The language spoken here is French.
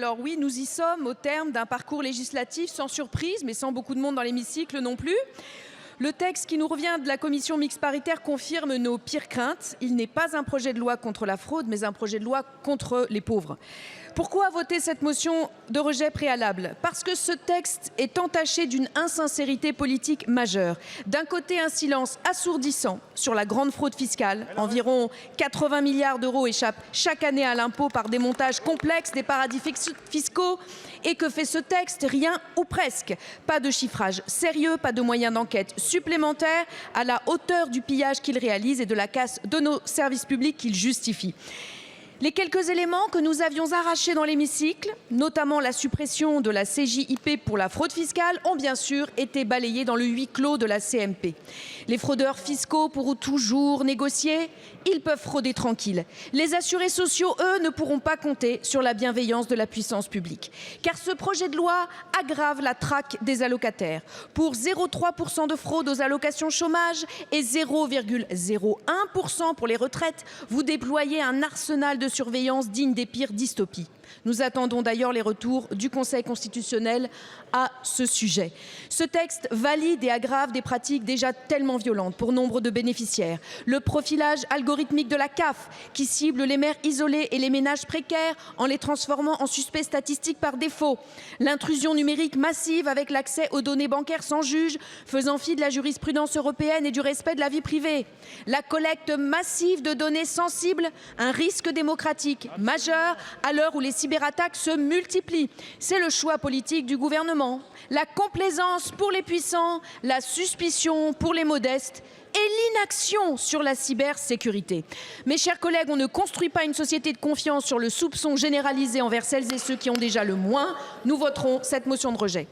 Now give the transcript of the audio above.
Alors oui, nous y sommes au terme d'un parcours législatif sans surprise, mais sans beaucoup de monde dans l'hémicycle non plus. Le texte qui nous revient de la commission mixte paritaire confirme nos pires craintes. Il n'est pas un projet de loi contre la fraude, mais un projet de loi contre les pauvres. Pourquoi voter cette motion de rejet préalable? Parce que ce texte est entaché d'une insincérité politique majeure. D'un côté, un silence assourdissant sur la grande fraude fiscale. Environ 80 milliards d'euros échappent chaque année à l'impôt par des montages complexes des paradis fiscaux. Et que fait ce texte? Rien ou presque. Pas de chiffrage sérieux, pas de moyens d'enquête supplémentaires à la hauteur du pillage qu'il réalise et de la casse de nos services publics qu'il justifie. Les quelques éléments que nous avions arrachés dans l'hémicycle, notamment la suppression de la CJIP pour la fraude fiscale, ont bien sûr été balayés dans le huis clos de la CMP. Les fraudeurs fiscaux pourront toujours négocier, ils peuvent frauder tranquilles. Les assurés sociaux, eux, ne pourront pas compter sur la bienveillance de la puissance publique. Car ce projet de loi aggrave la traque des allocataires. Pour 0,3% de fraude aux allocations chômage et 0,01% pour les retraites, vous déployez un arsenal de surveillance digne des pires dystopies. Nous attendons d'ailleurs les retours du Conseil constitutionnel à ce sujet. Ce texte valide et aggrave des pratiques déjà tellement violentes pour nombre de bénéficiaires. Le profilage algorithmique de la CAF qui cible les mères isolées et les ménages précaires en les transformant en suspects statistiques par défaut. L'intrusion numérique massive avec l'accès aux données bancaires sans juge, faisant fi de la jurisprudence européenne et du respect de la vie privée. La collecte massive de données sensibles, un risque démocratique majeur à l'heure où les cyberattaques se multiplient. C'est le choix politique du gouvernement. La complaisance pour les puissants, la suspicion pour les modestes et l'inaction sur la cybersécurité. Mes chers collègues, on ne construit pas une société de confiance sur le soupçon généralisé envers celles et ceux qui ont déjà le moins. Nous voterons cette motion de rejet.